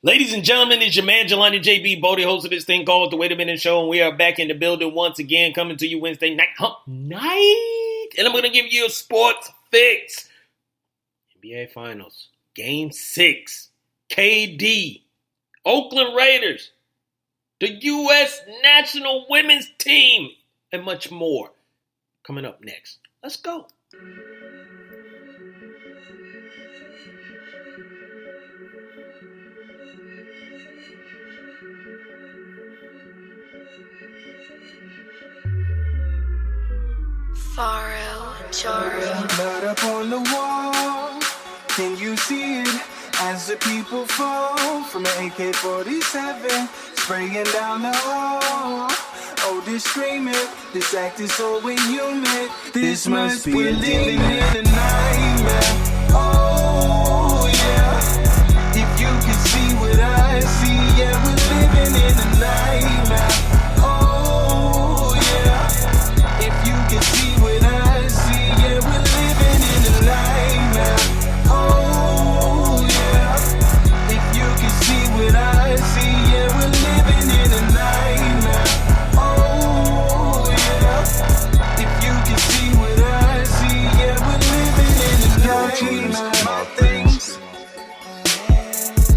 Ladies and gentlemen, it's your man Jelani JB Bodie, host of this thing called The Wait a Minute Show, and we are back in the building once again, coming to you Wednesday night, hump night, and I'm going to give you a sports fix. NBA Finals, Game 6, KD, Oakland Raiders, the U.S. National Women's Team, and much more coming up next. Let's go. Pharrell, Jaro. Blood up on the wall, can you see it? As the people fall from an AK-47, spraying down the hall. Oh, this screaming, this act is so inhuman. This must be living in a nightmare. Oh, yeah. If you can see what I see, yeah, we're living in a nightmare. Oh, yeah. If you can see what I see, yeah, we're living in a nightmare. Oh, yeah. If you can see what I see, yeah, we're living in a nightmare. Oh, yeah. If you can see what I see, yeah, we're living in a nightmare. My things,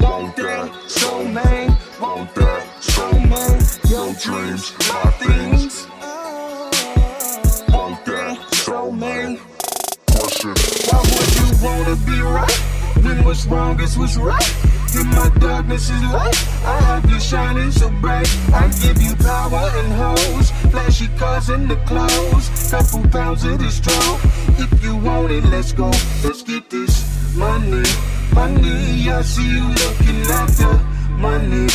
won't that so man, won't that so man, your dreams, my things. Man. Why would you wanna be right when what's wrong is what's right? In my darkness is light, I have you shining so bright. I give you power and hoes, flashy cars and the clothes, couple pounds of this drone. If you want it, let's go, let's get this money. Money, I see you looking at the money.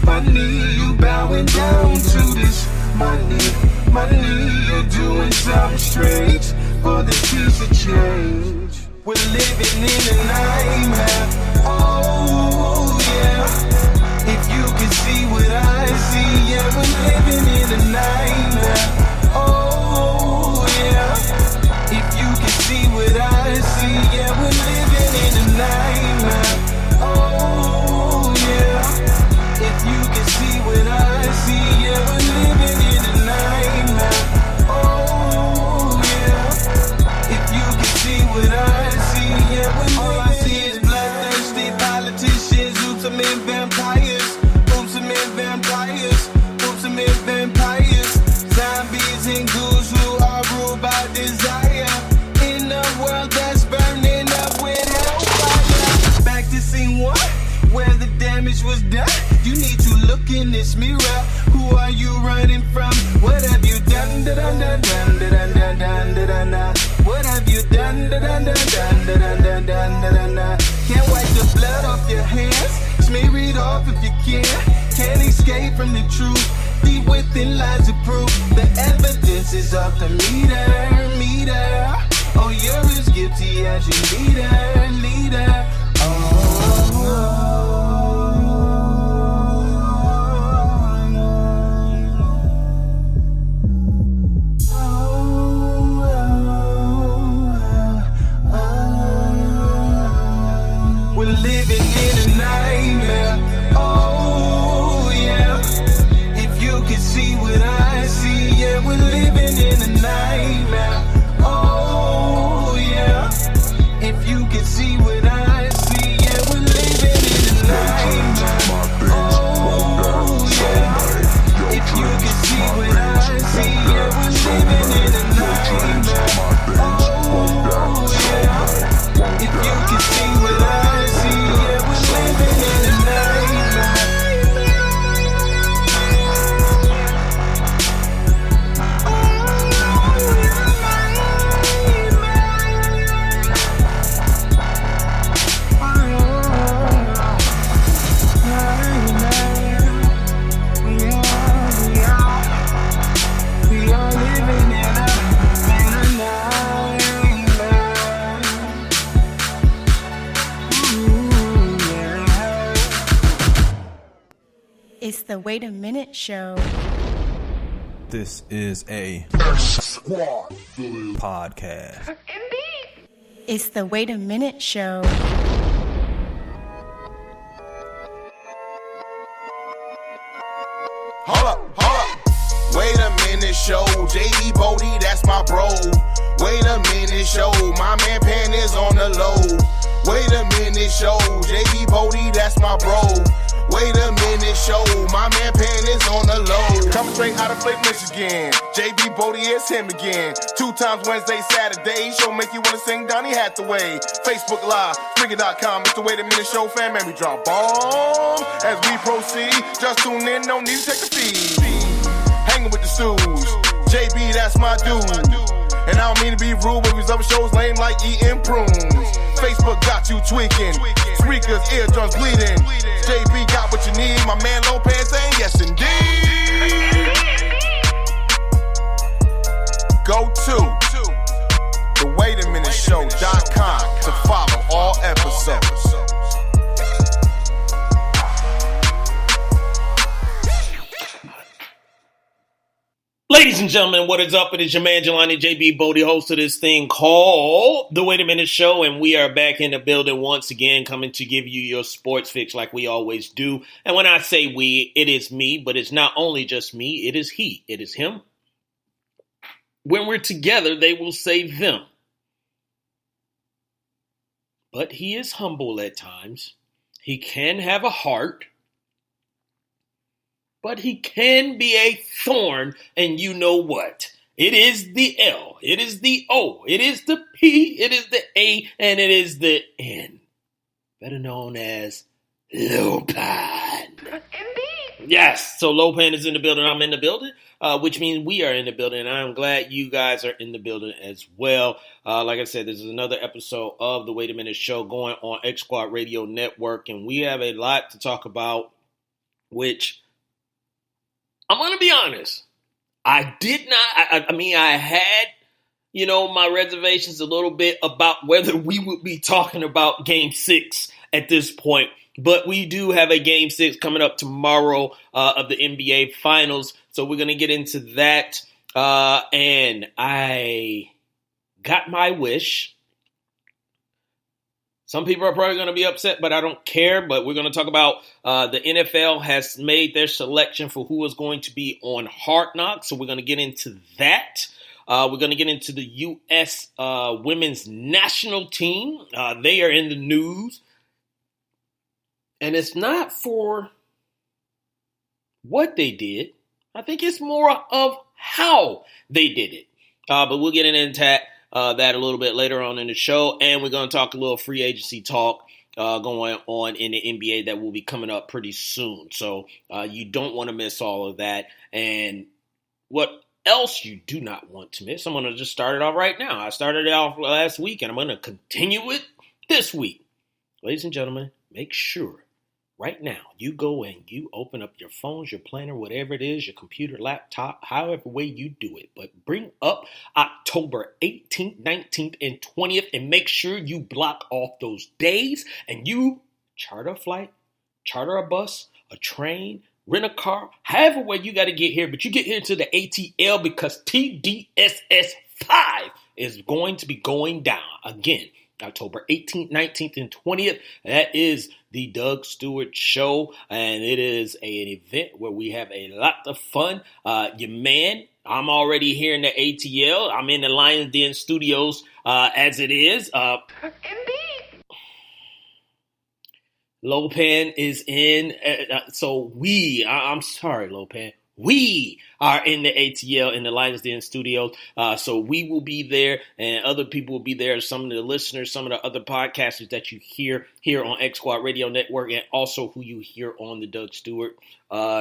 Money, you bowing down to this money. Money, you're doing something strange for the piece of change. We're living in a nightmare. Oh, yeah. If you can see what I see, yeah, we're living in a nightmare. Oh, yeah. If you can see what I see, yeah, we're living in a nightmare. Oh, yeah. If you can see what I see, yeah, we're living in a nightmare. Oh, yeah. If you can see what I see, yeah, all I see is bloodthirsty politicians, ultimate vampires, ultimate vampires, ultimate vampires, zombies and ghouls who are ruled by desire, in a world that's burning up with hellfire. Back to scene one, where the damage was done. You need to look in this mirror. Who are you running from? What have you done? What have you done? Can't wipe the blood off your hands. Smear it off if you can. Can't escape from the truth. Deep within lies of proof. The evidence is off the meter. Oh, you're as guilty as your leader. Oh. Living in a nightmare. Oh, yeah. If you can see what I see, yeah, we're living in a nightmare. Oh, yeah. If you can see what I see, yeah, we're living in a nightmare. Oh, yeah. If you can see what I see, yeah, we're living in a nightmare. Oh, yeah. If you can see what I see, yeah, we're living in a nightmare. We are living in a It's the Wait a Minute Show. This is a Squad podcast. It's the Wait a Minute Show. show. JB Bodie, that's my bro. Wait a minute, show. My man Pan is on the low. Wait a minute, show. JB Bodie, that's my bro. Wait a minute, show. My man Pan is on the low. Coming straight out of Flake, Michigan. JB Bodie is him again. 2 times Wednesday, Saturday. Show make you wanna sing Donny Hathaway. Facebook Live, Spreaker.com. It's the Wait a Minute Show, fam. And we drop bombs as we proceed. Just tune in, no need to take a feed. Hanging with the Stews. JB, that's my dude. And I don't mean to be rude, but these other shows lame like eating prunes. Facebook got you tweaking. Spreakers, eardrums bleeding. JB got what you need. My man Lopez saying yes indeed. Go to thewaitaminuteshow.com to follow all episodes. Ladies and gentlemen, what is up? It is your man, Jelani JB Bodie, host of this thing called The Wait a Minute Show, and we are back in the building once again, coming to give you your sports fix like we always do. And when I say we, it is me, but it's not only just me, it is he, it is him. When we're together, they will say them. But he is humble at times. He can have a heart. But he can be a thorn, and you know what? It is the L, it is the O, it is the P, it is the A, and it is the N. Better known as Lopan. Indeed. Yes, so Lopan is in the building, I'm in the building, which means we are in the building, and I'm glad you guys are in the building as well. Like I said, this is another episode of the Wait a Minute Show going on X Squad Radio Network, and we have a lot to talk about, which I'm going to be honest. I did not, I had, my reservations a little bit about whether we would be talking about Game 6 at this point. But we do have a Game 6 coming up tomorrow of the NBA Finals. So we're going to get into that. And I got my wish. Some people are probably going to be upset, but I don't care. But we're going to talk about the NFL has made their selection for who is going to be on Hard Knocks. So we're going to get into that. We're going to get into the U.S. Women's National Team. They are in the news. And it's not for what they did. I think it's more of how they did it. But we'll get into that. That a little bit later on in the show, and we're going to talk a little free agency talk going on in the NBA that will be coming up pretty soon. So you don't want to miss all of that. And what else you do not want to miss, I'm going to just start it off right now. I started it off last week, and I'm going to continue it this week. Ladies and gentlemen, make sure right now you go and you open up your phones, your planner, whatever it is, your computer, laptop, however way you do it. But bring up October 18th, 19th, and 20th and make sure you block off those days and you charter a flight, charter a bus, a train, rent a car, however way you got to get here. But you get here to the ATL because TDSS 5 is going to be going down again. October 18th, 19th, and 20th. That is the Doug Stewart Show, and it is an event where we have a lot of fun. Your man, I'm already here in the ATL. I'm in the Lions Den Studios as it is. Indeed. Lopan is in. I'm sorry, Lopan. We are in the ATL in the Lions Den Studios, so we will be there, and other people will be there. Some of the listeners, some of the other podcasters that you hear here on X Squad Radio Network, and also who you hear on the Doug Stewart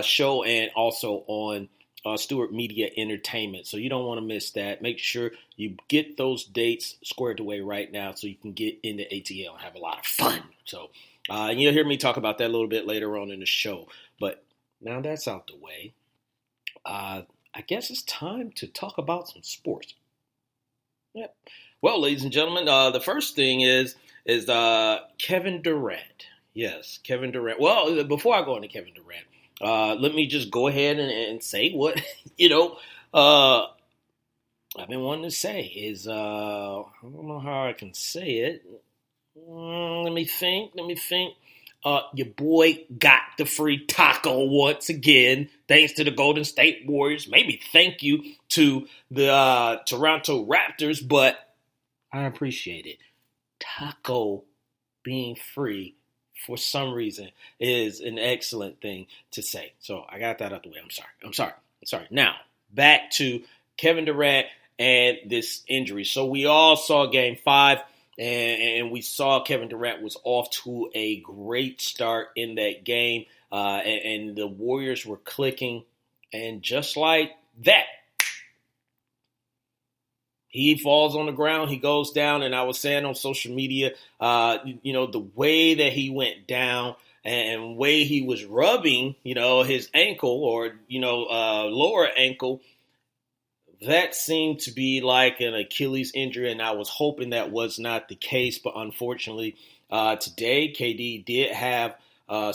Show, and also on Stewart Media Entertainment. So you don't want to miss that. Make sure you get those dates squared away right now, so you can get in the ATL and have a lot of fun. So you'll hear me talk about that a little bit later on in the show. But now that's out the way. I guess it's time to talk about some sports. Yep. Well, ladies and gentlemen, the first thing is Kevin Durant. Yes, Kevin Durant. Well, before I go into Kevin Durant, let me just go ahead and say what, I've been wanting to say is, I don't know how I can say it. Let me think. Your boy got the free taco once again, thanks to the Golden State Warriors. Maybe thank you to the Toronto Raptors, but I appreciate it. Taco being free for some reason is an excellent thing to say. So I got that out the way. I'm sorry. Now, back to Kevin Durant and this injury. So we all saw Game 5, and we saw Kevin Durant was off to a great start in that game, and the Warriors were clicking, and just like that, he falls on the ground, he goes down, and I was saying on social media, the way that he went down and way he was rubbing, his ankle or, lower ankle, that seemed to be like an Achilles injury, and I was hoping that was not the case. But unfortunately, today, KD did have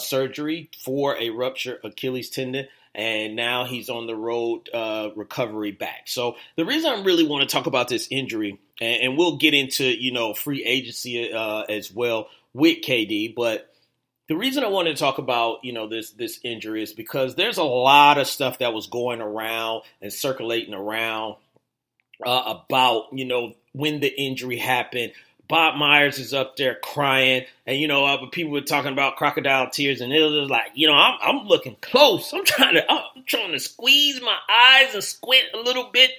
surgery for a ruptured Achilles tendon, and now he's on the road recovery back. So the reason I really want to talk about this injury, and we'll get into, free agency as well with KD, but the reason I wanted to talk about, this injury is because there's a lot of stuff that was going around and circulating around about, when the injury happened. Bob Myers is up there crying, and, people were talking about crocodile tears, and it was like, I'm looking close. I'm trying to squeeze my eyes and squint a little bit,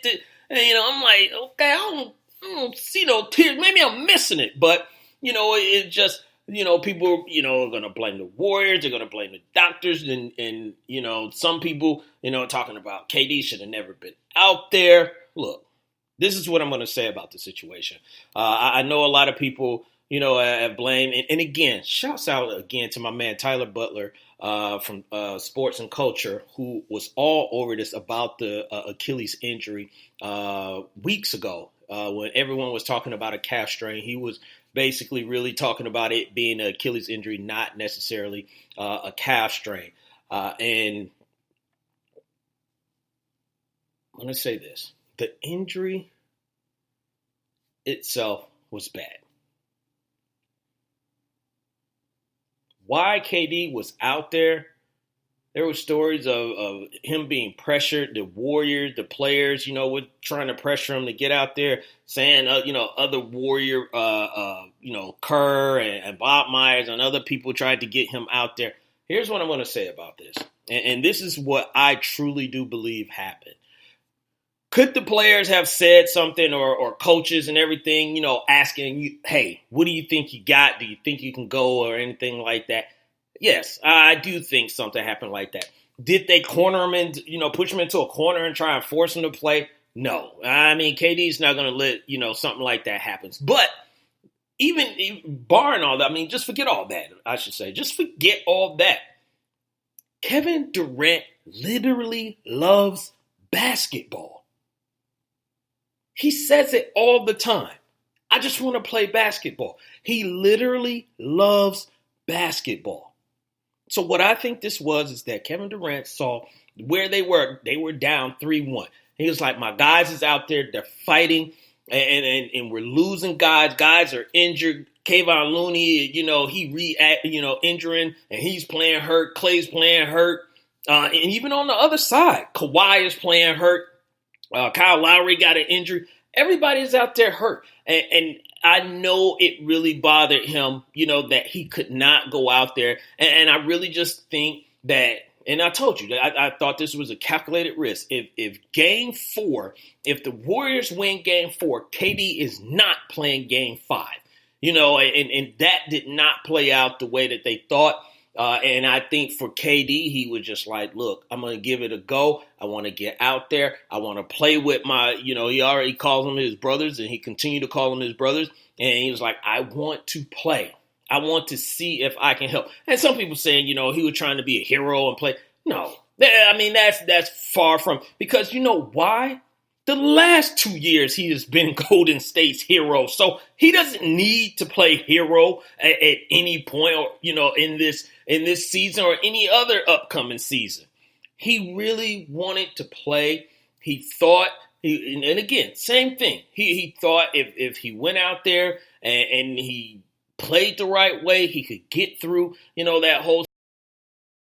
and, I'm like, okay, I don't see no tears. Maybe I'm missing it, but, it just... people, are going to blame the Warriors. They're going to blame the doctors. And some people, talking about KD should have never been out there. Look, this is what I'm going to say about the situation. I know a lot of people, have blamed. And again, shouts out again to my man Tyler Butler from Sports and Culture, who was all over this about the Achilles injury weeks ago when everyone was talking about a calf strain. He was basically really talking about it being an Achilles injury, not necessarily a calf strain. And I'm going to say this. The injury itself was bad. Why KD was out there, there were stories of him being pressured. The Warriors, the players, were trying to pressure him to get out there, saying, other Warrior, Kerr and Bob Myers and other people tried to get him out there. Here's what I'm going to say about this. And this is what I truly do believe happened. Could the players have said something or coaches and everything, asking you, hey, what do you think you got? Do you think you can go or anything like that? Yes, I do think something happened like that. Did they corner him and, push him into a corner and try and force him to play? No. I mean, KD's not going to let, something like that happen. But even barring all that, just forget all that, I should say. Just forget all that. Kevin Durant literally loves basketball. He says it all the time. I just want to play basketball. He literally loves basketball. So what I think this was is that Kevin Durant saw where they were. They were down 3-1. He was like, my guys is out there. They're fighting, and we're losing guys. Guys are injured. Kevon Looney, he injuring, and he's playing hurt. Clay's playing hurt. And even on the other side, Kawhi is playing hurt. Kyle Lowry got an injury. Everybody's out there hurt. And I know it really bothered him, that he could not go out there. And I really just think that, and I told you, that I thought this was a calculated risk. If Game 4, if the Warriors win Game 4, KD is not playing Game 5. And that did not play out the way that they thought. And I think for KD, he was just like, look, I'm going to give it a go. I want to get out there. I want to play with my, he already calls them his brothers, and he continued to call them his brothers. And he was like, I want to play. I want to see if I can help. And some people saying, he was trying to be a hero and play. No, that's far from, because you know why? The last 2 years he has been Golden State's hero. So he doesn't need to play hero at any point or, in this season or any other upcoming season. He really wanted to play. He thought, and again, same thing. He thought if he went out there and he played the right way, he could get through, that whole